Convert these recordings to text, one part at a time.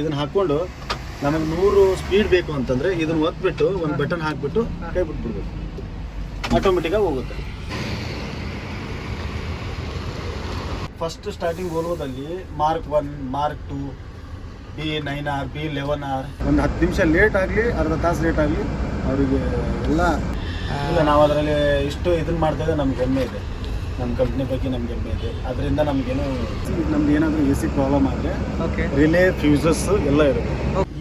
ಇದನ್ನ ಹಾಕೊಂಡು ನಮಗೆ 100 ಸ್ಪೀಡ್ ಬೇಕು ಅಂತಂದ್ರೆ ಇದನ್ನ ಒತ್ಬಿಟ್ಟು ಒಂದು ಬಟನ್ ಹಾಕ್ಬಿಟ್ಟು ಕೈ ಬಿಟ್ಬಿಡ್ಬೇಕು, ಆಟೋಮೆಟಿಕ್ ಆಗಿ ಹೋಗುತ್ತೆ. ಫಸ್ಟ್ ಸ್ಟಾರ್ಟಿಂಗ್ ವೋಲ್ವೋದಲ್ಲಿ ಮಾರ್ಕ್ 1, ಮಾರ್ಕ್ 2, B9R, B11R ಒಂದು 10 ನಿಮಿಷ ಲೇಟ್ ಆಗಲಿ, ಅರ್ಧ ತಾಸು ಲೇಟ್ ಆಗಲಿ ಅವರಿಗೆ ಎಲ್ಲ ಇಲ್ಲ. ನಾವು ಅದರಲ್ಲಿ ಇಷ್ಟು ಇದನ್ನ ಮಾಡ್ತಾ ಇದ್ದರೆ ನಮ್ಗೆ ಹೆಮ್ಮೆ ಇದೆ, ನಮ್ಮ ಕಂಪ್ನಿ ಬಗ್ಗೆ ನಮ್ಗೆ ಹೆಮ್ಮೆ ಇದೆ. ಅದರಿಂದ ನಮಗೇನು ನಮ್ದು ಏನಾದರೂ ಎ ಸಿ ಪ್ರಾಬ್ಲಮ್ ಆದರೆ ರಿಲೇ ಫ್ಯೂಸಸ್ ಎಲ್ಲ ಇರುತ್ತೆ.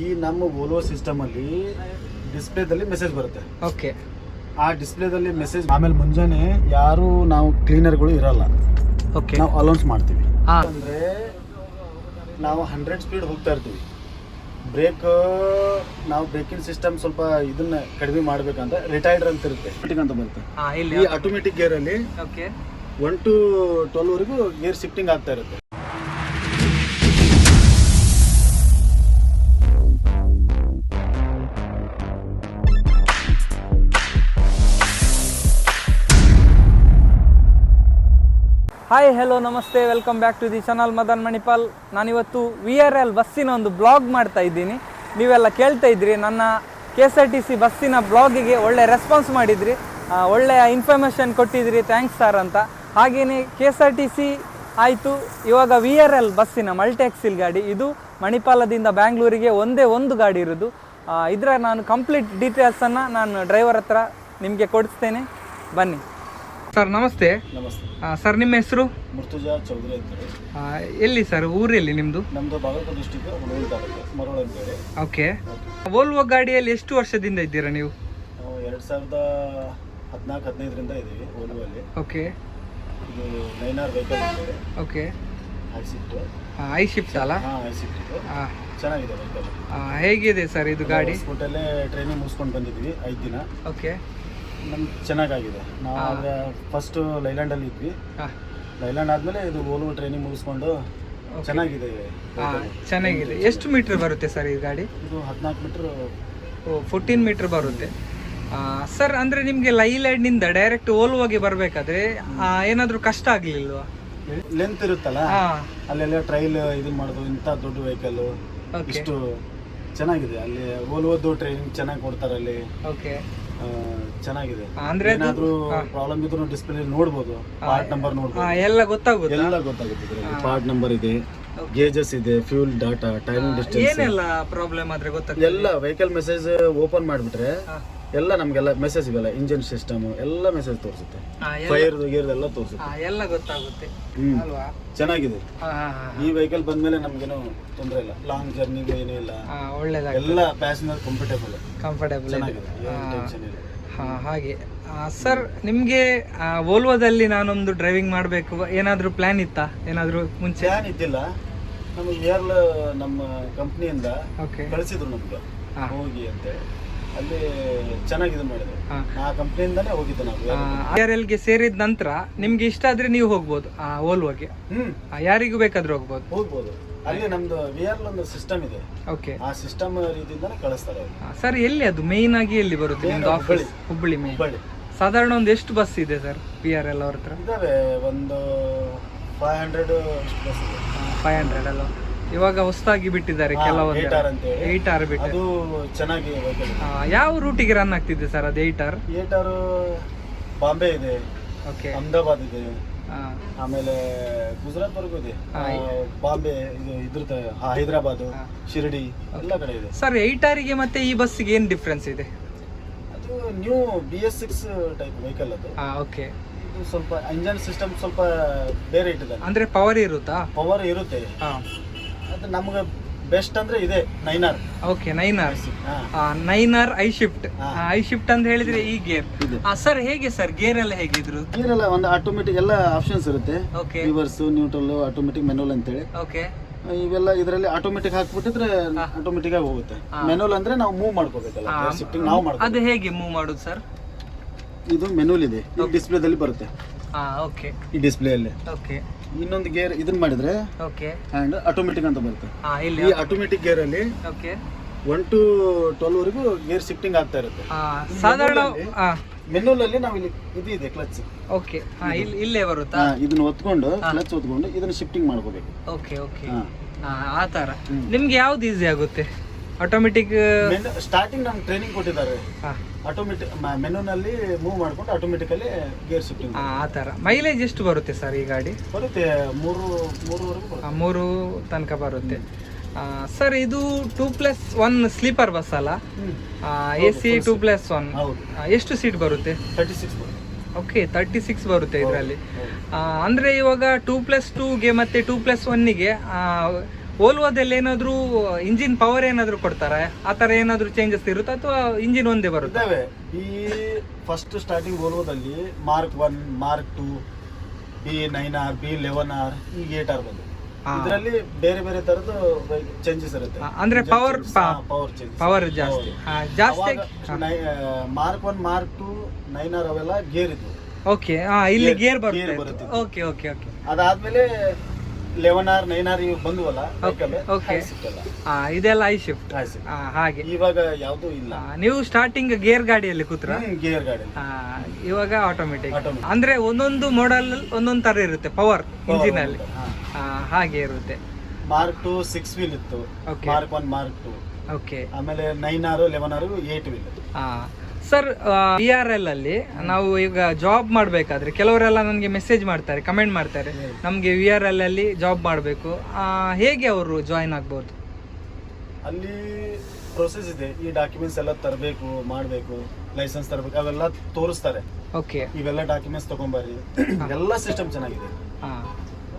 ಈ ನಮ್ಮ ವೋಲ್ವೋ ಸಿಸ್ಟಮಲ್ಲಿ ಡಿಸ್ಪ್ಲೇದಲ್ಲಿ ಮೆಸೇಜ್ ಬರುತ್ತೆ. ಓಕೆ, ಆ ಡಿಸ್ಪ್ಲೇದಲ್ಲಿ ಮೆಸೇಜ್ ಆಮೇಲೆ ಮುಂಜಾನೆ ಯಾರು ನಾವು ಕ್ಲೀನರ್ಗಳು ಇರಲ್ಲ, ಓಕೆ, ನಾವು ಅಲೌನ್ಸ್ ಮಾಡ್ತೀವಿ. ಅಂದರೆ ನಾವು 100 ಸ್ಪೀಡ್ ಹೋಗ್ತಾ ಇರ್ತೀವಿ. ಬ್ರೇಕ್ ನಾವು ಬ್ರೇಕಿಂಗ್ ಸಿಸ್ಟಮ್ ಸ್ವಲ್ಪ ಇದನ್ನ ಕಡಿಮೆ ಮಾಡ್ಬೇಕಂತ ರಿಟೈರ್ಡ್ ಅಂತ ಇರುತ್ತೆ, ಅಂತ ಬರುತ್ತೆ. ಈ ಆಟೋಮೆಟಿಕ್ ಗೇರ್ ಅಲ್ಲಿ 1 to 12 ವರೆಗೂ ಗೇರ್ ಶಿಫ್ಟಿಂಗ್ ಆಗ್ತಾ ಇರುತ್ತೆ. ಹಾಯ್, ಹಲೋ, ನಮಸ್ತೆ, welcome back to the channel Madan Manipal. ನಾನಿವತ್ತು VRL ಬಸ್ಸಿನ ಒಂದು ಬ್ಲಾಗ್ ಮಾಡ್ತಾ ಇದ್ದೀನಿ. ನೀವೆಲ್ಲ ಕೇಳ್ತಾ ಇದ್ರಿ ನನ್ನ KSRTC ಬಸ್ಸಿನ ಬ್ಲಾಗಿಗೆ ಒಳ್ಳೆ ರೆಸ್ಪಾನ್ಸ್ ಮಾಡಿದ್ರಿ, ಒಳ್ಳೆಯ ಇನ್ಫಾರ್ಮೇಷನ್ ಕೊಟ್ಟಿದ್ರಿ, ಥ್ಯಾಂಕ್ಸ್ ಸರ್ ಅಂತ. ಹಾಗೆಯೇ KSRTC ಆಯಿತು, ಇವಾಗ VRL ಬಸ್ಸಿನ ಮಲ್ಟಿಎಕ್ಸಿಲ್ ಗಾಡಿ, ಇದು ಮಣಿಪಾಲದಿಂದ ಬ್ಯಾಂಗ್ಳೂರಿಗೆ ಒಂದೇ ಒಂದು ಗಾಡಿ ಇರೋದು. ಇದರ ನಾನು ಕಂಪ್ಲೀಟ್ ಡೀಟೇಲ್ಸನ್ನು ನಾನು ಡ್ರೈವರ್ ಹತ್ರ ನಿಮಗೆ ಕೊಡಿಸ್ತೇನೆ, ಬನ್ನಿ. ಸರ್ ನಮಸ್ತೆ. ನಮಸ್ತೆ ಸರ್, ನಿಮ್ಮ ಹೆಸರು? ಮುರ್ತುಜಾ ಚೌಧರಿ ಅಂತೇಳಿ. ಎಲ್ಲಿ ಸರ್, ಊರೆಲ್ಲಿ ನಿಮ್ಮದು? ನಮ್ಮದು ಬಾಗಲಕೋಟೆ ಡಿಸ್ಟಿಕ್, ಹುಣಸೂರು ತಾಲೂಕು, ಮರೋಳ ಅಂತೇಳಿ. ಓಕೆ. ವೋಲ್ವೋ ಗಾಡಿಯಲ್ಲಿ ಎಷ್ಟು ವರ್ಷದಿಂದ ಇದ್ದೀರಾ ನೀವು? ನಾವು 2014-15ರಿಂದ ಇದ್ದೀವಿ ವೋಲ್ವೋಲ್ಲಿ. ಓಕೆ. ಇದು 9R ವೆಹಿಕಲ್ ಅಂತೇಳಿ. Okay. I shift. I shift ಅಲ್ಲ? ಹಾಂ, ಐ ಶಿಫ್ಟ್. ಚೆನ್ನಾಗಿದೆ ವೆಹಿಕಲ್. ಹೇಗಿದೆ ಸರ್ ಇದು ಗಾಡಿ? ಸ್ಕೂಟಲ್ಲೇ ಟ್ರೈನಿಂಗ್ ಮುಗಿಸ್ಕೊಂಡು ಬಂದಿದ್ವಿ 5 ದಿನ. ಓಕೆ. ನಮ್ಗೆ ಚೆನ್ನಾಗಾಗಿದೆ. ನಾವು ಆದರೆ ಫಸ್ಟು ಲೈಲ್ಯಾಂಡಲ್ಲಿ ಇದ್ವಿ. ಲೈಲ್ಯಾಂಡ್ ಆದಮೇಲೆ ಇದು ವೋಲ್ವೋ ಟ್ರೈನಿಂಗ್ ಮುಗಿಸ್ಕೊಂಡು ಚೆನ್ನಾಗಿದೆ. ಚೆನ್ನಾಗಿದೆ. ಎಷ್ಟು ಮೀಟ್ರ್ ಬರುತ್ತೆ ಸರ್ ಈ ಗಾಡಿ? ಇದು 14 ಮೀಟ್ರ್. 14 ಮೀಟ್ರ್ ಬರುತ್ತೆ ಸರ್. ಅಂದರೆ ನಿಮಗೆ ಲೈಲ್ಯಾಂಡ್ನಿಂದ ಡೈರೆಕ್ಟ್ ವೋಲ್ವೋಗೆ ಬರಬೇಕಾದ್ರೆ ಏನಾದರೂ ಕಷ್ಟ ಆಗಲಿಲ್ವಾ? ಲೆಂತ್ ಇರುತ್ತಲ್ಲ, ಅಲ್ಲೆಲ್ಲ ಟ್ರೈಲ್ ಇದನ್ನ ಮಾಡೋದು. ಇಂಥ ದೊಡ್ಡ ವೆಹಿಕಲ್ ಇಷ್ಟು ಚೆನ್ನಾಗಿದೆ. ಅಲ್ಲಿ ವೋಲ್ವೋದು ಟ್ರೈನಿಂಗ್ ಚೆನ್ನಾಗಿ ಕೊಡ್ತಾರೆ ಅಲ್ಲಿ. ಓಕೆ, ಚೆನ್ನಾಗಿದೆ. ಅಂದ್ರೆ ಏನಾದ್ರೂ ಪ್ರಾಬ್ಲಮ್ ಇದ್ರೂ ಡಿಸ್ಪ್ಲೇ ನೋಡ್ಬೋದು, ಪಾರ್ಟ್ ನಂಬರ್ ನೋಡ್ಬೋದು, ಎಲ್ಲ ಗೊತ್ತಾಗುತ್ತೆ. ಪಾರ್ಟ್ ನಂಬರ್ ಇದೆ, ಗೇಜಸ್ ಇದೆ, ಫ್ಯೂಲ್ ಡಾಟಾ, ಟೈಮಿಂಗ್ ಡಿಸ್ಟೆನ್ಸ್, ಏನೆಲ್ಲ ಪ್ರಾಬ್ಲಮ್ ಆದ್ರೆ ಗೊತ್ತಾಗುತ್ತೆ. ಎಲ್ಲ ವೆಹಿಕಲ್ ಮೆಸೇಜ್ ಓಪನ್ ಮಾಡಿಬಿಟ್ರೆ ಎಲ್ಲ ನಮಗೆಲ್ಲ ಮೆಸೇಜ್ ಇವೆಲ್ಲ ಇಂಜಿನ್ ಸಿಸ್ಟಮ್ ಎಲ್ಲ ಮೆಸೇಜ್ ತೋರಿಸುತ್ತೆ, ಫೈರ್ ಗೇರ್ ಎಲ್ಲ ತೋರಿಸುತ್ತೆ, ಎಲ್ಲ ಗೊತ್ತಾಗುತ್ತೆ ಅಲ್ವಾ? ಚೆನ್ನಾಗಿದೆ. ಈ ವೆಹಿಕಲ್ ಬಂದ್ಮೇಲೆ ನಮ್ಗೇನು ತೊಂದರೆ ಇಲ್ಲ, ಲಾಂಗ್ ಜರ್ನಿಗೂ ಏನೂ ಇಲ್ಲ, ಒಳ್ಳೇದಾಗಿದೆ. ಎಲ್ಲ ಪ್ಯಾಸೆಂಜರ್ ಕಂಫರ್ಟೇಬಲ್ ಚೆನ್ನಾಗಿದೆ, ಟೆನ್ಷನ್ ಇಲ್ಲ. ಹಾಗೆ ಸರ್, ನಿಮಗೆ ವೋಲ್ವೋದಲ್ಲಿ ನಾನೊಂದು ಡ್ರೈವಿಂಗ್ ಮಾಡಬೇಕು ಏನಾದರೂ ಪ್ಲಾನ್ ಇತ್ತಾ? ಏನಾದರೂ ಮುಂಚೆ ಪ್ಲಾನ್ ಇದ್ದಿಲ್ಲ. ನಮಗೆ VRL ನಮ್ಮ ಕಂಪ್ನಿಯಿಂದ ಕಳಿಸಿದ್ರು ನಮ್ಗೆ ಹೋಗಿ ಅಂತೇಳಿ. ಅಲ್ಲಿ ಚೆನ್ನಾಗಿದೆ ಮಾಡಿದ್ರು. ಆ ಕಂಪ್ನಿಯಿಂದಾನೇ ಹೋಗಿದ್ದೆ ನಾವು. VRLಗೆ ಸೇರಿದ ನಂತರ ನಿಮ್ಗೆ ಇಷ್ಟ ಆದ್ರೆ ನೀವು ಹೋಗ್ಬೋದು ವೋಲ್ವೋಗೆ. ಯಾರಿಗೂ ಬೇಕಾದ್ರೂ ಹೋಗ್ಬೋದು. ಅಲ್ಲಿ ನಮ್ದು VRL ಒಂದು ಸಿಸ್ಟಮ್ ಇದೆ. ಓಕೆ, ಆ ಸಿಸ್ಟಮ್ ರೀತಿಯಿಂದಾನೇ ಕಳಿಸ್ತಾರೆ. ಸರ್, ಎಲ್ಲಿ ಅದು ಮೇಯ್ನ್ ಆಗಿ ಎಲ್ಲಿ ಬರುತ್ತೆ ನಿಮ್ದು ಆಫೀಸ್? ಹುಬ್ಬಳ್ಳಿ ಮೇನ್. ಸಾಧಾರಣ ಒಂದು ಎಷ್ಟು ಬಸ್ ಇದೆ ಸರ್ VRL ಅವ್ರ ಹತ್ರ? ಇದಾವೆ ಒಂದು 500 ಬಸ್ ಇದೆ. 500 ಅಲ್ಲ? ಇವಾಗ ಹೊಸದಾಗಿ ಬಿಟ್ಟಿದ್ದಾರೆ ಕೆಲವೊಂದು 8R ಬಿಟ್ಟು. ಅದು ಚೆನ್ನಾಗಿ ಯಾವ ರೂಟಿಗೆ ರನ್ ಆಗ್ತಿದೆ ಸರ್ ಅದು 8R? ಬಾಂಬೆ ಇದೆ, ಓಕೆ, ಅಹಮದಾಬಾದ್ ಇದೆ, ಆಮೇಲೆ ಗುಜರಾತ್ ವರೆಗೂ ಇದೆ, ಬಾಂಬೆ ಇದು ಇದ್ರದ್ದು ಹೈದರಾಬಾದ್, ಶಿರಡಿ ಎಲ್ಲ ಕಡೆ ಇದೆ. ಸರ್, 8Rಗೆ ಮತ್ತೆ ಈ ಬಸ್ಸಿಗೆ ಏನು ಡಿಫ್ರೆನ್ಸ್ ಇದೆ? ಅದು ನ್ಯೂ BS6 ಟೈಪ್ ವೆಹಿಕಲ್ ಅದು. ಓಕೆ. ಇದು ಸ್ವಲ್ಪ ಇಂಜನ್ ಸಿಸ್ಟಮ್ ಸ್ವಲ್ಪ ಬೇರೆ ಇಟ್ಟಿದೆ. ಅಂದ್ರೆ ಪವರ್ ಇರುತ್ತಾ? ಪವರ್ ಇರುತ್ತೆ. ಅದು ನಮ್ಗೆ ಬೆಸ್ಟ್ ಅಂದ್ರೆ ಇದೆ 9R. Okay, 9R I shift. I shift ಅಂತ ಹೇಳಿದ್ರೆ ಈ ಗೇರ್. ಸರ್, ಹೇಗೆ ಸರ್ ಗೇರ್ ಎಲ್ಲ ಹೇಗಿದ್ರು? ಗೇರ್ ಎಲ್ಲ ಒಂದು ಆಟೋಮೆಟಿಕ್ ಎಲ್ಲ ಆಪ್ಷನ್ಸ್ ಇರುತ್ತೆ. ರಿವರ್ಸ್, ನ್ಯೂಟ್ರಲ್, ಆಟೋಮೆಟಿಕ್, ಮೆನುವಲ್ ಅಂತೇಳಿ. ಓಕೆ. ಇವೆಲ್ಲ ಇದರಲ್ಲಿ ಆಟೋಮೆಟಿಕ್ ಹಾಕ್ಬಿಟ್ಟಿದ್ರೆ ಆಟೋಮೆಟಿಕ್ ಆಗಿ ಹೋಗುತ್ತೆ. ಮೆನುವಲ್ ಅಂದ್ರೆ ನಾವು ಮೂವ್ ಮಾಡ್ಕೋಬೇಕಲ್ಲ, ಶಿಫ್ಟಿಂಗ್ ನಾವು ಮಾಡ್ಕೋ. ಅದು ಹೇಗೆ ಮೂವ್ ಮಾಡೋದು ಸರ್? ಇದು ಮೆನುವಲ್ ಇದೆ, ಈ ಡಿಸ್ಪ್ಲೇದಲ್ಲಿ ಬರುತ್ತೆ. ಓಕೆ, ಈ ಡಿಸ್ಪ್ಲೇ ಅಲ್ಲಿ. ಓಕೆ. ಇನ್ನೊಂದು ಗೇರ್ ಇದನ್ನ ಮಾಡಿದ್ರೆ ಓಕೆ, ಅಂಡ್ ಆಟೋಮೆಟಿಕ್ ಅಂತ ಬರುತ್ತೆ. ಈ ಆಟೋಮೆಟಿಕ್ ಗೇರ್ ಅಲ್ಲಿ 1 to 12 ವರೆಗೂ ಗೇರ್ ಶಿಫ್ಟಿಂಗ್ ಆಗ್ತಾ ಇರುತ್ತೆ. ಸಾಧಾರಣ ಮೆನುವಲ್ ಅಲ್ಲಿ ನಾವು ಇಲ್ಲಿ ಇದು ಇದೆ ಕ್ಲಚ್. ಓಕೆ, ಇಲ್ಲೇ ಬರುತ್ತಾ? ಇದನ್ನ ಒತ್ಕೊಂಡು ಕ್ಲಚ್ ಒತ್ಕೊಂಡು ಇದನ್ನ ಶಿಫ್ಟಿಂಗ್ ಮಾಡ್ಕೋಬೇಕು. Okay, okay. ಆ ತರ ನಿಮ್ಗೆ ಯಾವ್ದು ಈಸಿ ಆಗುತ್ತೆ? ಆಟೋಮೆಟಿಕ್ ಸ್ಟಾರ್ಟಿಂಗ್ ನಮ್ಗೆ ಟ್ರೈನಿಂಗ್ ಕೊಟ್ಟಿದ್ದಾರೆ. ಆಟೋಮೆಟಿಕ್ ಮೆನುನಲ್ಲಿ ಮೂವ್ ಮಾಡ್ಕೊಂಡು ಆಟೋಮೆಟಿಕಲಿ ಗೇರ್ ಶಿಫ್ಟಿಂಗ್. ಆ ತರ ಮೈಲೇಜ್ ಎಷ್ಟು ಬರುತ್ತೆ ಸರ್ ಈ ಗಾಡಿ? ಬರುತ್ತೆ 3 3 ತನಕ ಬರುತ್ತೆ. ಸರ್ ಇದು 2+1 ಸ್ಲೀಪರ್ ಬಸ್ ಅಲ್ಲ? AC 2+1 ಎಷ್ಟು ಸೀಟ್ ಬರುತ್ತೆ? 36 ಬರುತ್ತೆ. ಓಕೆ 36 ಬರುತ್ತೆ ಇದರಲ್ಲಿ. ಅಂದ್ರೆ ಇವಾಗ 2+2ಗೆ ಮತ್ತೆ 2+1ಗೆ ಓಲ್ವೋದಲ್ಲಿ ಏನಾದ್ರು ಇಂಜಿನ್ ಪವರ್ ಏನಾದ್ರು ಕೊಡ್ತಾರೆ? ಆ ತರ ಏನಾದ್ರು ಚೇಂಜಸ್ ಇರುತ್ತೆ ಅಥವಾ ಇಂಜಿನ್ ಒಂದೇ ಬರುತ್ತೆ? ಈ ಫಸ್ಟ್ ಸ್ಟಾರ್ಟಿಂಗ್ ಓಲ್ವೋದಲ್ಲಿ ಮಾರ್ಕ್ 1, ಮಾರ್ಕ್ 2, B9R, B11R, ಈ 8R ಬಂದು ಇದರಲ್ಲಿ ಬೇರೆ ಬೇರೆ ತರದ್ದು ಚೇಂಜಸ್ ಇರುತ್ತೆ. ಅಂದ್ರೆ ಪವರ್ ಜಾಸ್ತಿ ಮಾರ್ಕ್ 1, ಮಾರ್ಕ್ 2, 9R ಅವೆಲ್ಲ ಗೇರ್ ಇದ್ವು. ಓಕೆ ಇಲ್ಲಿ ಗೇರ್ ಬರುತ್ತೆ. Okay okay okay. ಅದಾದ್ಮೇಲೆ 11R, 9R ಇವು ಬಂದ್ವಲ್ಲ, ಇದೆಲ್ಲ ಐ ಶಿಫ್ಟ್ ಹಾಗೆ. ಇವಾಗ ಯಾವ್ದು ಇಲ್ಲ. ನೀವು ಸ್ಟಾರ್ಟಿಂಗ್ ಗೇರ್ ಗಾಡಿಯಲ್ಲಿ ಕೂತ್ರ? ಗೇರ್ ಗಾಡಿ. ಇವಾಗ ಆಟೋಮೆಟಿಕ್. ಅಂದ್ರೆ ಒಂದೊಂದು ಮಾಡೆಲ್ ಒಂದೊಂದ್ ತರ ಇರುತ್ತೆ ಪವರ್ ಇಂಜಿನ್ ಅಲ್ಲಿ. ಹಾಗೆ ಇರುತ್ತೆ. ಮಾರ್ಕ್ 2 6 ವೀಲ್ ಇತ್ತು, ಮಾರ್ಕ್ 1, ಮಾರ್ಕ್ 2. ಓಕೆ. ಆಮೇಲೆ 9R, 11R 8 wheel. Sir VRL ಅಲ್ಲಿ ನಾವು ಈಗ ಜಾಬ್ ಮಾಡಬೇಕಾದ್ರೆ ಕೆಲವರೆಲ್ಲ ನನಗೆ ಮೆಸೇಜ್ ಮಾಡ್ತಾರೆ, ಕಮೆಂಟ್ ಮಾಡ್ತಾರೆ, ನಮಗೆ VRL ಅಲ್ಲಿ ಜಾಬ್ ಮಾಡಬೇಕು, ಹೇಗೆ ಅವರು ಜಾಯಿನ್ ಆಗ್ಬೋದು? ಅಲ್ಲಿ ಪ್ರೊಸೆಸ್ ಇದೆ. ಈ ಡಾಕ್ಯುಮೆಂಟ್ಸ್ ಎಲ್ಲ ತರಬೇಕು, ಮಾಡಬೇಕು, ಲೈಸೆನ್ಸ್ ತರಬೇಕು, ಅವೆಲ್ಲ ತೋರಿಸ್ತಾರೆ. ಓಕೆ. ಇವೆಲ್ಲ ಡಾಕ್ಯುಮೆಂಟ್ಸ್ ತಗೊಂಬರ್ರಿ. ಎಲ್ಲ ಸಿಸ್ಟಮ್ ಚೆನ್ನಾಗಿದೆ.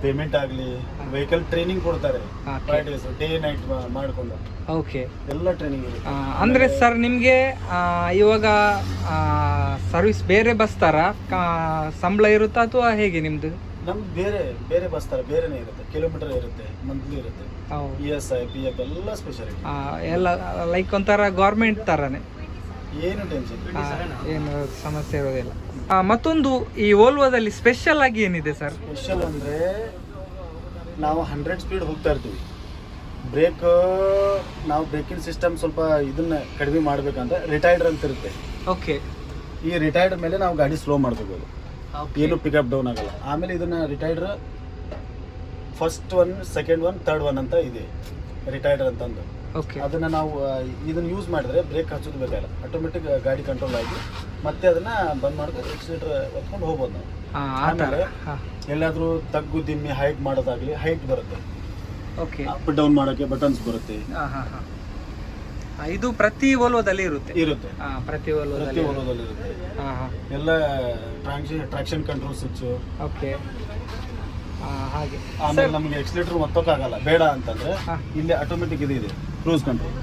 ಪೇಮೆಂಟ್ ಆಗಲಿ, ವೆಹಿಕಲ್ ಟ್ರೈನಿಂಗ್ ಕೊಡ್ತಾರೆ, ಡೇ ನೈಟ್ ಮಾಡ್ಕೊಂಡು. ಓಕೆ. ಎಲ್ಲ ಟ್ರೈನಿಂಗ್ ಇರುತ್ತೆ. ಅಂದ್ರೆ ಸರ್ ನಿಮ್ಗೆ ಇವಾಗ ಸರ್ವಿಸ್ ಬೇರೆ ಬಸ್ ತರ ಸಂಬಳ ಇರುತ್ತಾ ಅಥವಾ ಹೇಗೆ ನಿಮ್ದು? ನಮ್ದು ಬೇರೆ ಬೇರೆ ಬಸ್ ತರ ಬೇರೆನೇ ಇರುತ್ತೆ. ಕಿಲೋಮೀಟರ್ ಇರುತ್ತೆ, ಮಂತ್ಲಿ ಇರುತ್ತೆ, ESI, PF ಎಲ್ಲ ಸ್ಪೆಷಾಲಿಟಿ. ಎಲ್ಲ ಲೈಕ್ ಒಂಥರ ಗೌರ್ಮೆಂಟ್ ತರನೇ, ಏನು ಟೆನ್ಷನ್, ಏನು ಸಮಸ್ಯೆ ಇರೋದಿಲ್ಲ. ಮತ್ತೊಂದು ಈ ಓಲ್ವೋದಲ್ಲಿ ಸ್ಪೆಷಲ್ ಆಗಿ ಏನಿದೆ ಸರ್? ಸ್ಪೆಷಲ್ ಅಂದ್ರೆ ನಾವು 100 ಸ್ಪೀಡ್ ಹೋಗ್ತಾ ಇರ್ತೀವಿ. ಬ್ರೇಕ್ ನಾವು ಬ್ರೇಕಿಂಗ್ ಸಿಸ್ಟಮ್ ಸ್ವಲ್ಪ ಇದನ್ನ ಕಡಿಮೆ ಮಾಡ್ಬೇಕಂದ್ರೆ ರಿಟೈರ್ಡ್ ಅಂತ ಇರುತ್ತೆ. ಓಕೆ. ಈ ರಿಟೈರ್ಡ್ ಮೇಲೆ ನಾವು ಗಾಡಿ ಸ್ಲೋ ಮಾಡ್ಕೋಬೋದು, ಏನು ಪಿಕಪ್ ಡೌನ್ ಆಗಲ್ಲ. ಆಮೇಲೆ ಇದನ್ನ ರಿಟೈರ್ಡ್ ಫಸ್ಟ್ 1, ಸೆಕೆಂಡ್ 1, ಥರ್ಡ್ 1 ಅಂತ ಇದೆ ರಿಟೈರ್ಡ್ ಅಂತಂದು. ಅದನ್ನ ನಾವು ಇದನ್ನ ಯೂಸ್ ಮಾಡಿದ್ರೆ ಬ್ರೇಕ್ ಹಚ್ಚೋದು ಬೇಕಾಗಿಲ್ಲ, ಆಟೋಮೆಟಿಕ್ ಗಾಡಿ ಕಂಟ್ರೋಲ್ ಆಗಿ ಮತ್ತೆ ಅದನ್ನ ಬಂದ್ ಮಾಡ್ಕೊಂಡು ಎಕ್ಸಿಲೇಟರ್ ಹೊತ್ಕೊಂಡು ಹೋಗ್ಬೋದು ನಾವು. ಆಮೇಲೆ ಎಲ್ಲಾದ್ರೂ ತಗ್ಗು ದಿಮ್ಮಿ ಹೈಟ್ ಮಾಡೋದಾಗ್ಲಿ ಹೈಟ್ ಬರುತ್ತೆ. ಅಪ್ ಡೌನ್ ಮಾಡೋಕೆ ಬಟನ್ಸ್ ಬರುತ್ತೆ. ಇದು ಪ್ರತಿ ಓಲ್ವೋದಲ್ಲಿ ಇರುತ್ತೆ. ಪ್ರತಿ ಓಲ್ವೋದಲ್ಲಿ ಇರುತ್ತೆ. ಎಲ್ಲ ಟ್ರಾಕ್ಷನ್ ಕಂಟ್ರೋಲ್ ಸ್ವಿಚ್. ಓಕೆ. ಹಾಗೆ. ಆಮೇಲೆ ನಮಗೆ ಎಕ್ಸಿಲೇಟರ್ ಒತ್ತೋಕ್ಕಾಗಲ್ಲ ಬೇಡ ಅಂತಂದ್ರೆ ಇಲ್ಲಿ ಆಟೋಮೆಟಿಕ್ ಇದೆ ಕ್ರೂಸ್ ಕಂಟ್ರೋಲ್.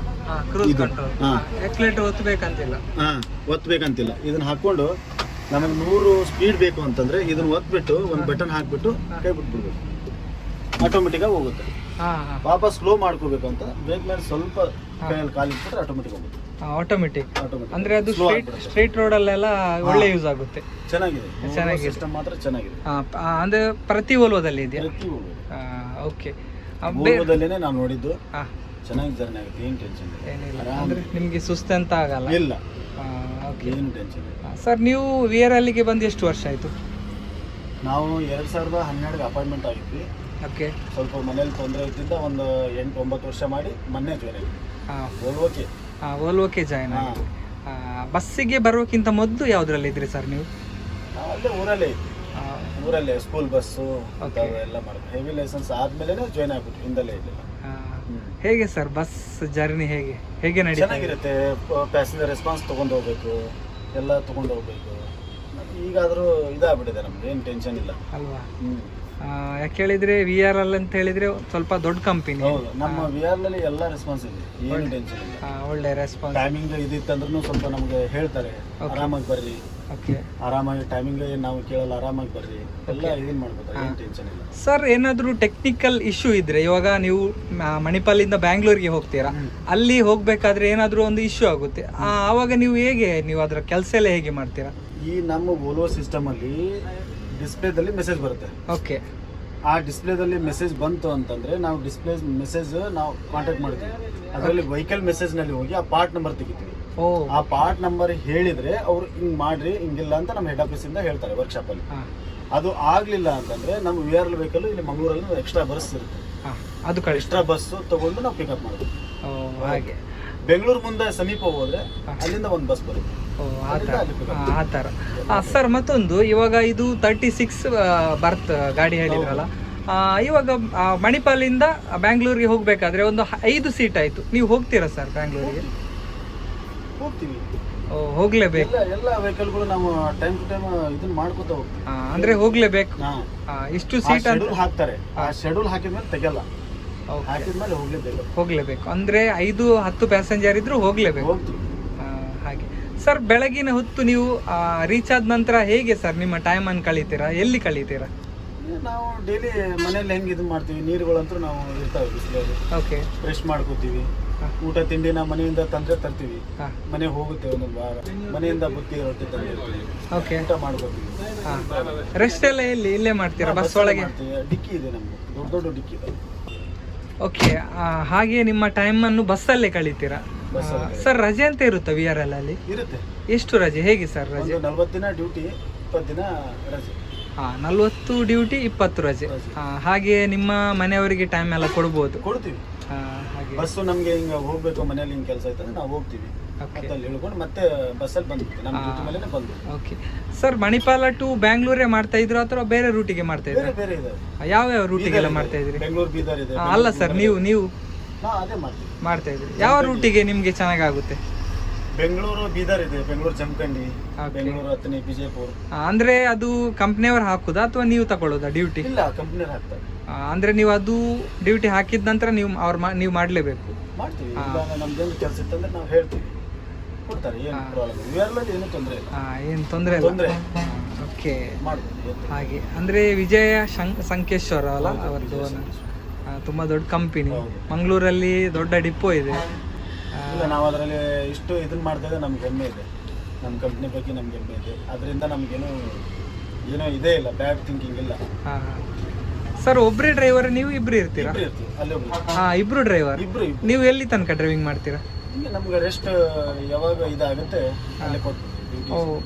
ಎಕ್ಸಿಲೇಟರ್ ಒತ್ತಬೇಕಂತಿಲ್ಲ. ಇದನ್ನ ಹಾಕೊಂಡು ನಮಗೆ 100 ಸ್ಪೀಡ್ ಬೇಕು ಅಂತಂದ್ರೆ ಇದನ್ನ ಒತ್ಬಿಟ್ಟು ಒಂದು ಬಟನ್ ಹಾಕ್ಬಿಟ್ಟು ಕೈ ಬಿಟ್ಬಿಡ್ಬೇಕು, ಆಟೋಮೆಟಿಕ್ ಆಗಿ ಹೋಗುತ್ತೆ. ವಾಪಸ್ ಸ್ಲೋ ಮಾಡ್ಕೋಬೇಕು ಅಂತ ಬ್ರೇಕ್ ಮೇಲೆ ಸ್ವಲ್ಪ ಕೈಯಲ್ಲಿ ಕಾಲಿಟ್ಬಿಟ್ರೆ ಆಟೋಮೆಟಿಕ್ ಹೋಗುತ್ತೆ. ಆಟೋಮೆಟಿಕ್ ಅಂದ್ರೆ ಅದು ಸ್ಟ್ರೈಟ್ ರೋಡ್ ಅಲ್ಲೆಲ್ಲ ಒಳ್ಳೆ ಯೂಸ್ ಆಗುತ್ತೆ. ಚೆನ್ನಾಗಿದೆ ಸಿಸ್ಟಮ್ ಮಾತ್ರ ಚೆನ್ನಾಗಿದೆ. ಅಂದ್ರೆ ಪ್ರತಿ ಓಲ್ವೋದಲ್ಲಿ ಇದೆಯಾ? ಪ್ರತಿ ಓಕೆ. ಓಲ್ವೋದಲ್ಲೇನೆ ನಾವು ನೋಡಿದ್ದು. ಚೆನ್ನಾಗಿ ಜರ್ನಿ ಆಗುತ್ತೆ, ಏನು ಟೆನ್ಷನ್ ಏನಿಲ್ಲ. ಅಂದ್ರೆ ನಿಮಗೆ ಸುಸ್ತು ಅಂತ ಆಗಲ್ಲ? ಇಲ್ಲ, ಏನು ಟೆನ್ಷನ್ ಇಲ್ಲ. ಸರ್ ನೀವು VRLಗೆ ಬಂದು ಎಷ್ಟು ವರ್ಷ ಆಯ್ತು? ನಾವು 2012 ಅಪಾಯಿಂಟ್ಮೆಂಟ್ ಆಗಿದ್ವಿ. ಓಕೆ. ಸ್ವಲ್ಪ ಮನೇಲಿ ತೊಂದರೆ ಇದ್ದಿಂದ ಒಂದು 8-9 ವರ್ಷ ಮಾಡಿ ಮೊನ್ನೆ ಜಾಯ್ನ್ ಆಗಿ ಓಲ್ವೋಕೆ ಜಾಯ್ನ್ ಆಗಿ. ಬಸ್ಸಿಗೆ ಬರೋಕ್ಕಿಂತ ಮೊದಲು ಯಾವ್ದ್ರಲ್ಲಿ ಇದ್ರಿ ಸರ್ ನೀವು? ಅಲ್ಲೇ ಊರಲ್ಲೇ ಸ್ಕೂಲ್ ಬಸ್ಸು ಎಲ್ಲ ಮಾಡ್ತೀವಿ. ಹೆವಿ ಲೈಸೆನ್ಸ್ ಆದ್ಮೇಲೆ ಜಾಯ್ನ್ ಆಗ್ಬಿಟ್ಟು ಹಿಂದಲ್ಲೇ ಇರಲಿಲ್ಲ. ಹೇಗೆ ಸರ್ ಬಸ್ ಜರ್ನಿ ಹೇಗೆ ನಡೀತಾ? ಚೆನ್ನಾಗಿರುತ್ತೆ. ಪ್ಯಾಸೆಂಜರ್ ರೆಸ್ಪಾನ್ಸ್ ತೊಗೊಂಡು ಹೋಗ್ಬೇಕು, ಎಲ್ಲ ತೊಗೊಂಡು ಹೋಗ್ಬೇಕು. ಈಗಾದರೂ ಇದಾಗ್ಬಿಟ್ಟಿದೆ, ನಮ್ಗೆ ಏನು ಟೆನ್ಷನ್ ಇಲ್ಲ ಅಲ್ವಾ? ಯಾಕೆ ಹೇಳಿದ್ರೆ VRL ಅಂತ ಹೇಳಿದ್ರೆ ಸ್ವಲ್ಪ ದೊಡ್ಡ ಕಂಪನಿ. ಹೌದು, ನಮ್ಮ VRL ಅಲ್ಲಿ ಎಲ್ಲ ರೆಸ್ಪಾನ್ಸ್ ಇದೆ, ಏನು ಟೆನ್ಷನ್ ಇಲ್ಲ. ಒಳ್ಳೆ ರೆಸ್ಪಾನ್ಸ್. ಟೈಮಿಂಗ್ ಇದಿತ್ತಂದ್ರೂ ಸ್ವಲ್ಪ ನಮಗೆ ಹೇಳ್ತಾರೆ, ಆರಾಮಾಗಿ ಬರ್ರಿ, ಆರಾಮಾಗಿ ಟೈಮಿಂಗ್ ನಾವು ಕೇಳಲ್ಲ, ಆರಾಮಾಗಿ ಬರ್ರಿ, ಎಲ್ಲ ಇದನ್ನ ಮಾಡ್ಬೋದು, ಏನು ಟೆನ್ಷನ್ ಇಲ್ಲ. ಸರ್ ಏನಾದರೂ ಟೆಕ್ನಿಕಲ್ ಇಶ್ಯೂ ಇದ್ರೆ, ಇವಾಗ ನೀವು ಮಣಿಪಾಲಿಂದ ಬ್ಯಾಂಗ್ಳೂರಿಗೆ ಹೋಗ್ತೀರಾ, ಅಲ್ಲಿ ಹೋಗ್ಬೇಕಾದ್ರೆ ಏನಾದರೂ ಒಂದು ಇಶ್ಯೂ ಆಗುತ್ತೆ, ಆವಾಗ ನೀವು ಅದರ ಕೆಲಸ ಎಲ್ಲ ಹೇಗೆ ಮಾಡ್ತೀರಾ? ಈ ನಮ್ಮ ಓಲ್ವೋ ಸಿಸ್ಟಮ್ ಅಲ್ಲಿ ಡಿಸ್ಪ್ಲೇದಲ್ಲಿ ಮೆಸೇಜ್ ಬರುತ್ತೆ. ಓಕೆ. ಆ ಡಿಸ್ಪ್ಲೇದಲ್ಲಿ ಮೆಸೇಜ್ ಬಂತು ಅಂತಂದ್ರೆ ನಾವು ಡಿಸ್ಪ್ಲೇ ಮೆಸೇಜ್ ನಾವು ಕಾಂಟ್ಯಾಕ್ಟ್ ಮಾಡ್ತೀವಿ. ಅದರಲ್ಲಿ ವೆಹಿಕಲ್ ಮೆಸೇಜ್ನಲ್ಲಿ ಹೋಗಿ ಆ ಪಾರ್ಟ್ ನಂಬರ್ ತೆಗಿತೀವಿ. ಆ ಪಾರ್ಟ್ ನಂಬರ್ ಹೇಳಿದ್ರೆ ಅವ್ರು ಹಿಂಗ್ ಮಾಡ್ರಿ, ಹಿಂಗಿಲ್ಲ ಅಂತ ನಮ್ಮ ಹೆಡ್ ಆಫೀಸ್ ಇಂದ ಹೇಳ್ತಾರೆ ವರ್ಕ್ಶಾಪ್ ಅಲ್ಲಿ. ಅದು ಆಗ್ಲಿಲ್ಲ ಅಂತಂದ್ರೆ ನಮ್ಮ VRL ವೆಹಿಕಲ್ ಇಲ್ಲಿ ಮಂಗಳೂರಲ್ಲಿ ಎಕ್ಸ್ಟ್ರಾ ಬರ್ಸ್ ಇರುತ್ತೆ, ಅದು ಕಳಿಸ್ತಾರೆ. ಎಕ್ಸ್ಟ್ರಾ ಬಸ್ ತಗೊಂಡು ನಾವು ಪಿಕಪ್ ಮಾಡ್ತೀವಿ. ಓ ಹಾಗೆ. ಬೆಂಗಳೂರು ಮುಂದೆ ಸಮೀಪ ಹೋದ್ರೆ ಅಲ್ಲಿಂದ ಒಂದು ಬಸ್ ಬರುತ್ತೆ. ಓ ಆ ಥರ. ಸರ್ ಮತ್ತೊಂದು, ಇವಾಗ ಇದು 36 ಬರ್ತ್ ಗಾಡಿ ಹೇಳಿದ್ರಲ್ಲ, ಇವಾಗ ಮಣಿಪಾಲಿಂದ ಬ್ಯಾಂಗ್ಳೂರಿಗೆ ಹೋಗಬೇಕಾದ್ರೆ ಒಂದು 5 ಸೀಟ್ ಆಯಿತು, ನೀವು ಹೋಗ್ತೀರಾ ಸರ್ ಬ್ಯಾಂಗ್ಳೂರಿಗೆ? ಹೋಗ್ತೀವಿ. ಓ ಹೋಗ್ಲೇಬೇಕು. ಎಲ್ಲ ವೆಹಿಕಲ್ಗಳು ನಾವು ಟೈಮ್ ಟು ಟೈಮ್ ಇದನ್ನ ಮಾಡ್ಕೊತಾ ಹೋಗ್ತೀವಿ. ಅಂದ್ರೆ ಹೋಗ್ಲೇಬೇಕು. ಇಷ್ಟು ಸೀಟ್ ಅಂತ ಹಾಕ್ತಾರೆ, ಆ ಶೆಡ್ಯೂಲ್ ಹಾಕಿದ್ಮೇಲೆ ತೆಗೆಯಲ್ಲ, ಹಾಕಿದ್ಮೇಲೆ ಹೋಗ್ಲೇಬೇಕು. ಅಂದ್ರೆ 5-10 ಪ್ಯಾಸೆಂಜರ್ ಇದ್ರು ಹೋಗ್ಲೇಬೇಕು. ಹೋಗ್ತೀವಿ. ಹಾಗೆ ಸರ್, ಬೆಳಗಿನ ಹೊತ್ತು ನೀವು ರೀಚ್ ಆದ ನಂತರ ಹೇಗೆ ಸರ್ ನಿಮ್ಮ ಟೈಮ್ ಅನ್ನು ಕಳೀತೀರಾ, ಎಲ್ಲಿ ಕಳೀತೀರಾ? ನಾವು ಡೈಲಿ ಮನೇಲಿ ಹೆಂಗೆ ಇದು ಮಾಡ್ತೀವಿ, ನೀರುಗಳಂತೂ ನಾವು ಇರ್ತಾವೆ ಬಿಸಿಲಲ್ಲಿ. ಓಕೆ. ಫ್ರೆಶ್ ಮಾಡ್ಕೋತೀವಿ. ಊಟ ತಿಂಡಿ ನಾವು ಮನೆಯಿಂದ ತಂದ್ರೆ ತರ್ತೀವಿ, ಮನೆಗೆ ಹೋಗುತ್ತೆ ಒಂದೊಂದು ವಾರ. ಮನೆಯಿಂದ ಬುತ್ತಿ ರೊಟ್ಟಿ ತಂದಿರ್ತೀವಿ, ಊಟ ಮಾಡ್ಕೋತೀವಿ. ರೆಸ್ಟ್ ಎಲ್ಲ ಎಲ್ಲಿ? ಇಲ್ಲೇ ಮಾಡ್ತೀರಾ ಬಸ್ ಒಳಗೆ? ಡಿಕ್ಕಿ ಇದೆ ನಮ್ಗೆ, ದೊಡ್ಡ ದೊಡ್ಡ ಡಿಕ್ಕಿ ಇದೆ. ಓಕೆ. ಹಾಗೆ ನಿಮ್ಮ ಟೈಮ್ ಅನ್ನು ಬಸ್ಸಲ್ಲೇ ಕಳೀತೀರಾ? ಸರ್ ರಜೆ ಅಂತ ಇರುತ್ತಾ VRL ಅಲ್ಲಿ? ಇರುತ್ತೆ. ಎಷ್ಟು ರಜೆ, ಹೇಗೆ ಸರ್ ರಜೆ? 40 ದಿನ ಡ್ಯೂಟಿ, 20 ದಿನ ರಜೆ. 40 ಡ್ಯೂಟಿ, 20 ರಜೆ. ಹಾಗೆ ನಿಮ್ಮ ಮನೆಯವರಿಗೆ ಟೈಮ್ ಎಲ್ಲ ಕೊಡ್ಬೋದು? ಕೊಡ್ತೀವಿ. ಬಸ್ಸು ನಮ್ಗೆ ಹಿಂಗ ಹೋಗ್ಬೇಕು, ಮನೇಲಿ ಹಿಂಗ್ ಕೆಲಸ ಐತಂದ್ರೆ ನಾವು ಹೋಗ್ತೀವಿ, ಅಲ್ಲಿ ಹೇಳ್ಕೊಂಡು ಮತ್ತೆ ಬಸ್ಸಲ್ಲಿ ಬಂದ್ಬಿಟ್ಟು ನಮ್ಮ ಡ್ಯೂಟಿ ಮೇಲೆನೆ ಬಂದ್ವಿ. ಓಕೆ ಸರ್, ಮಣಿಪಾಲ ಟು ಬ್ಯಾಂಗ್ಳೂರೇ ಮಾಡ್ತಾ ಇದ್ರು ಅಥವಾ ಬೇರೆ ರೂಟಿಗೆ ಮಾಡ್ತಾ ಇದ್ರು? ಬೇರೆ ಇದೆ. ಯಾವ ರೂಟಿಗೆಲ್ಲ ಮಾಡ್ತಾ ಇದ್ರಿ? ಬೆಂಗಳೂರು, ಬೀದರ್ ಇದೆ. ಅಲ್ಲ ಸರ್, ನೀವು ಅದೇ ಮಾಡ್ತಾ ಇದ್ರಿ. ಯಾವ ರೂಟಿಗೆ ನಿಮ್ಗೆ ಚೆನ್ನಾಗುತ್ತೆ? ಬೆಂಗಳೂರು, ಬೀದರ್ ಇದೆ, ಬೆಂಗಳೂರು ಜಮಖಂಡಿ, ಬೆಂಗಳೂರು ಹತ್ತನೇ ವಿಜಯಪುರ. ಅಂದ್ರೆ ಅದು ಕಂಪ್ನಿಯವರು ಹಾಕುದಾ ಅಥವಾ ನೀವು ತಗೊಳ್ಳೋದಾ ಡ್ಯೂಟಿ? ಇಲ್ಲ, ಕಂಪ್ನಿಯವ್ರು ಹಾಕ್ತಾರೆ. ಅಂದ್ರೆ ನೀವು ಅದು ಡ್ಯೂಟಿ ಹಾಕಿದ ನಂತರ ನೀವು ಮಾಡ್ಲೇಬೇಕು? ಮಾಡ್ತೀವಿ. ನಮ್ದೇನು ಕೆಲಸ ಇತ್ತಂದ್ರೆ ನಾವು ಹೇಳ್ತೀವಿ, ಕೊಡ್ತಾರೆ. ಏನು ಪ್ರಾಬ್ಲಮ್, ಇವೆಲ್ಲ ಏನು ತೊಂದರೆ ಇಲ್ಲ. ಏನು ತೊಂದರೆ ಇಲ್ಲ. ಓಕೆ. ಹಾಗೆ ಅಂದ್ರೆ ವಿಜಯ ಸಂಕೇಶ್ವರ ಅಲ್ಲ ಅವರದ್ದು? ತುಂಬಾ ದೊಡ್ಡ ಕಂಪನಿ, ಮಂಗಳೂರಲ್ಲಿ ದೊಡ್ಡ ಡಿಪೋ ಇದೆ. ಇಲ್ಲ, ನಾವು ಅದರಲ್ಲಿ ಇಷ್ಟು ಇದನ್ನ ಮಾಡ್ತಾ ಇದ್ದೆ, ನಮ್ಗೆ ಹೆಮ್ಮೆ ಇದೆ. ನಮ್ಮ ಕಂಪ್ನಿ ಬಗ್ಗೆ ನಮ್ಗೆ ಹೆಮ್ಮೆ ಇದೆ. ಅದರಿಂದ ನಮ್ಗೇನು ಏನೋ ಇದೇ ಇಲ್ಲ, ಬ್ಯಾಡ್ ಥಿಂಕಿಂಗ್ ಇಲ್ಲ. ಸರ್, ಒಬ್ಬರೇ ಡ್ರೈವರ್, ನೀವು ಇಬ್ರು ಇರ್ತೀರಾ? ಇಬ್ರು ಡ್ರೈವರ್. ನೀವು ಎಲ್ಲಿ ತನಕ ಡ್ರೈವಿಂಗ್ ಮಾಡ್ತೀರಾ? ನಮ್ಗೆ ರೆಸ್ಟ್ ಯಾವಾಗ ಇದಾಗುತ್ತೆ ಅಲ್ಲೇ ಕೊಟ್ಟು.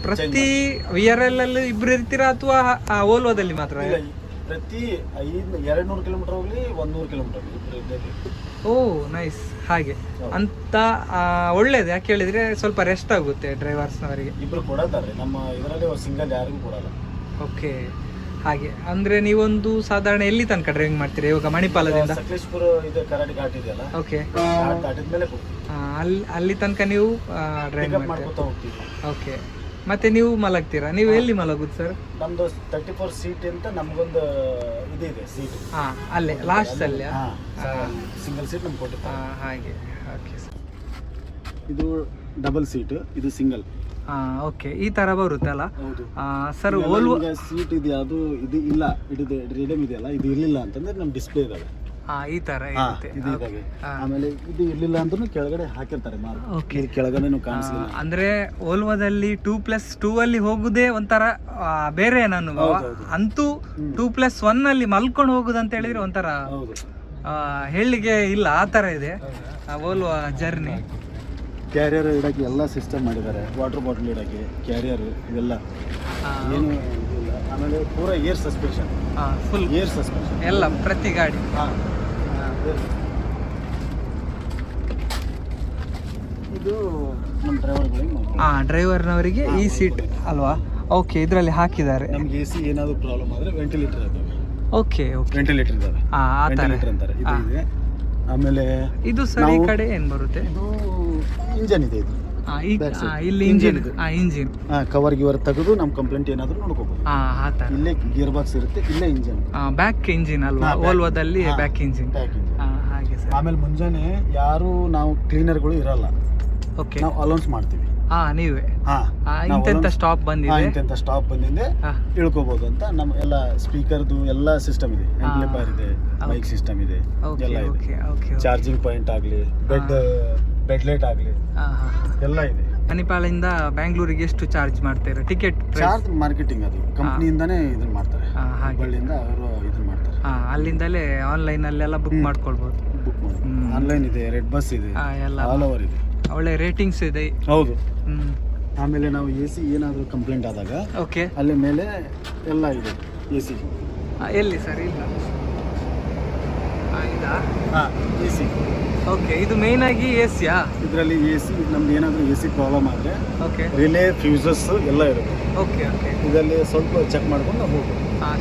ಪ್ರತಿ VRL ಅಲ್ಲಿ ಇಬ್ರು ಇರ್ತೀರಾ ಅಥವಾ ಓಲ್ವಾದಲ್ಲಿ ಮಾತ್ರ? ಪ್ರತಿ 200 ಕಿಲೋಮೀಟರ್ ಹೋಗ್ಲಿ, 100 ಕಿಲೋಮೀಟರ್ ಹೋಗ್ಲಿ. ಓ ನೈಸ್. ಹಾಗೆ ಅಂತ ಒಳ್ಳೇದು. ಯಾಕೆ ಹೇಳಿದ್ರೆ ಸ್ವಲ್ಪ ರೆಸ್ಟ್ ಆಗುತ್ತೆ ಡ್ರೈವರ್ಸ್ನವರಿಗೆ. ಇಬ್ರು ಕೊಡತಾರೆ ನಮ್ಮ ಇದರಲ್ಲಿ, ಸಿಂಗಲ್ ಯಾರಿಗೂ ಕೊಡಲ್ಲ. ಓಕೆ. ಹಾಗೆ ಅಂದ್ರೆ ನೀವೊಂದು ಸಾಧಾರಣ ಎಲ್ಲಿ ತನಕ ಡ್ರೈವಿಂಗ್ ಮಾಡ್ತೀರಾ ಇವಾಗ ಮಣಿಪಾಲದಿಂದ? ಸಕಲೇಶ್ಪುರ ಇದೆ, ಕರಾಡಿ ಘಾಟ್ ಇದೆಯಲ್ಲ. ಓಕೆ. ಘಾಟಿದ ಮೇಲೆ ಅಲ್ಲಿ ತನಕ ನೀವು ಡ್ರೈವ್ ಮಾಡ್ಕೊತಾ ಹೋಗ್ತೀವಿ. ಓಕೆ. ಮತ್ತೆ ನೀವು ಮಲಗ್ತೀರಾ? ನೀವು ಎಲ್ಲಿ ಮಲಗುದು ಸರ್? ನಮ್ದು 34 ಸೀಟ್ ಅಂತ ನಮ್ಗೊಂದು ಇದೆ ಸೀಟ್. ಅಲ್ಲೇ ಲಾಸ್ಟ್ ಅಲ್ಲಿ ಸಿಂಗಲ್ ಸೀಟ್ ನಮ್ಗೆ ಕೊಟ್ಟಿರ್ತಾರೆ. ಹಾಗೆ. ಓಕೆ. ಇದು ಡಬಲ್ ಸೀಟ್, ಇದು ಸಿಂಗಲ್. ಓಕೆ. ಈ ತರ ಬರುತ್ತಲ್ಲ ಸರ್? ಸೀಟ್ ಇದೆ, ಅದು ಇದು ಇಲ್ಲ, ಇದು ರೇಡಿಯಂ ಇದೆಯಲ್ಲ, ಇದು ಇರ್ಲಿಲ್ಲ ಅಂತಂದ್ರೆ ನಮ್ ಡಿಸ್ಪ್ಲೇ ಇದಾವೆ. ಈ ತರ ಇರುತ್ತೆ. ಆಮೇಲೆ ಇದು ಇರ್ಲಿಲ್ಲ ಅಂದ್ರೂ ಕೆಳಗಡೆ ಹಾಕಿರ್ತಾರೆ ಮಾರ್ಕ್. ಕೆಳಗಡೆ ಕಾಣಿಸಿಲ್ಲ. ಅಂದ್ರೆ ಓಲ್ವಾದಲ್ಲಿ 2+2 ಅಲ್ಲಿ ಹೋಗುದೇ ಒಂಥರ ಬೇರೆ ಅನುಭವ. ಅಂತೂ 2+1 ಅಲ್ಲಿ ಮಲ್ಕೊಂಡು ಹೋಗುದು ಅಂತ ಹೇಳಿದ್ರೆ ಒಂಥರ ಹೇಳಿಗೆ ಇಲ್ಲ, ಆ ತರ ಇದೆ ಓಲ್ವಾ ಜರ್ನಿ. ಕ್ಯಾರಿಯರ್ ಇಡಕ್ಕೆ ಎಲ್ಲ ಸಿಸ್ಟಮ್ ಮಾಡಿದ್ದಾರೆ. ವಾಟರ್ ಬಾಟಲ್ ಇಡಕ್ಕೆ ಕ್ಯಾರಿಯರ್ ಇವೆಲ್ಲ ಏನು ಇಲ್ಲ. ಆಮೇಲೆ ಪೂರಾ air suspension, full air suspension ಎಲ್ಲ ಪ್ರತಿ ಗಾಡಿ. ಇದು ನಮ್ಮ ಡ್ರೈವರ್ಗಳಿಗೆ, ಡ್ರೈವರ್ನವರಿಗೆ ಈ ಸೀಟ್ ಅಲ್ವಾ? ಓಕೆ. ಇದರಲ್ಲಿ ಹಾಕಿದ್ದಾರೆ. ನಮ್ಗೆ AC ಏನಾದರೂ ಪ್ರಾಬ್ಲಮ್ ಆದರೆ ವೆಂಟಿಲೇಟರ್ ಇದಾವೆ. ಓಕೆ. ವೆಂಟಿಲೇಟರ್ ಇದಾವೆ, ವೆಂಟಿಲೇಟರ್ ಅಂತಾರೆ. ಇದು ಇದೆ. ಆಮೇಲೆ ಇದು ಸರ್ ಈ ಕಡೆ ಏನ್ ಬರುತ್ತೆ? ಇದು ಇಂಜನ್ ಇದೆ. ಇದು ಇಲ್ಲಿ ಇಂಜಿನ್ ಕವರ್ ಗಿವರ್ ತೆಗೆದು ನಮ್ಮ ಕಂಪ್ಲೇಂಟ್ ಏನಾದರೂ ನೋಡ್ಕೋಬಹುದು. ಇಲ್ಲೇ ಗೇರ್ ಬಾಕ್ಸ್ ಇರುತ್ತೆ, ಇಲ್ಲೇ ಇಂಜನ್, ಬ್ಯಾಕ್ ಇಂಜಿನ್ ಅಲ್ವಾ? ಓಲ್ವಾದಲ್ಲಿ ಬ್ಯಾಕ್ ಇಂಜಿನ್. ಹಾಗೆ ಸರ್. ಆಮೇಲೆ ಮುಂಜಾನೆ ಯಾರು ನಾವು ಕ್ಲೀನರ್ಗಳು ಇರಲ್ಲ. ಓಕೆ. ನಾವು ಅಲೌನ್ಸ್ ಮಾಡ್ತೀವಿ. ನೀವೇ ಇಂತೆಂತ ಸ್ಟಾಪ್ ಬಂದಿದೆ ಇಳ್ಕೋಬಹುದು ಅಂತ ನಮ್ಮ ಎಲ್ಲ ಸ್ಪೀಕರ್ದು ಎಲ್ಲ ಸಿಸ್ಟಮ್ ಇದೆ. ಆಂಪ್ಲಿಫೈರ್ ಇದೆ, ಮೈಕ್ ಸಿಸ್ಟಮ್ ಇದೆ, ಎಲ್ಲ ಇದೆ. ಚಾರ್ಜಿಂಗ್ ಪಾಯಿಂಟ್ ಆಗಲಿ, ಬೆಡ್ ಲೈಟ್ ಆಗಲಿ, ಎಲ್ಲ ಇದೆ. ಮಣಿಪಾಲದಿಂದ ಬ್ಯಾಂಗ್ಳೂರಿಗೆ ಎಷ್ಟು ಚಾರ್ಜ್ ಮಾಡ್ತಾರೆ? ಟಿಕೆಟ್ ಚಾರ್ಜ್ ಮಾರ್ಕೆಟಿಂಗ್, ಅದು ಕಂಪ್ನಿಯಿಂದಾನೇ ಇದನ್ನ ಮಾಡ್ತಾರೆ. ಹುಬ್ಬಳ್ಳಿಯಿಂದ ಅವರು ಇದನ್ನ ಮಾಡ್ತಾರೆ. ಅಲ್ಲಿಂದಲೇ ಆನ್ಲೈನ್ ಅಲ್ಲೆಲ್ಲ ಬುಕ್ ಮಾಡ್ಕೊಳ್ಬಹುದು. ಆನ್ಲೈನ್ ಇದೆ, ರೆಡ್ ಬಸ್ ಇದೆ, ಆಲ್ ಓವರ್ ಇದೆ. ಒಳ್ಳೆ ರೇಟಿಂಗ್ಸ್ ಇದೆ. ಹೌದು. ಆಮೇಲೆ ನಾವು AC ಏನಾದರೂ ಕಂಪ್ಲೇಂಟ್ ಆದಾಗ ಓಕೆ ಅಲ್ಲಿ ಮೇಲೆ ಎಲ್ಲ ಇದೆ AC. ಎಲ್ಲಿ ಸರ್? ಇಲ್ಲ ಇದಾ? ಹಾಂ ಎ ಸಿ. ಓಕೆ, ಇದು ಮೇಯ್ನ್ ಆಗಿ ಎ ಸಿಯಾ? ಇದರಲ್ಲಿ ಎ ಸಿ, ನಮ್ದು ಏನಾದರೂ ಎ ಸಿ ಪ್ರಾಬ್ಲಮ್ ಆದರೆ ಓಕೆ ರಿಲೇ ಫ್ಯೂಸಸ್ ಎಲ್ಲ ಇರುತ್ತೆ. Okay okay. ಇದರಲ್ಲಿ ಸ್ವಲ್ಪ ಚೆಕ್ ಮಾಡ್ಕೊಂಡು ನಾವು ಹೋಗ್ಬೋದು. ಹಾಂ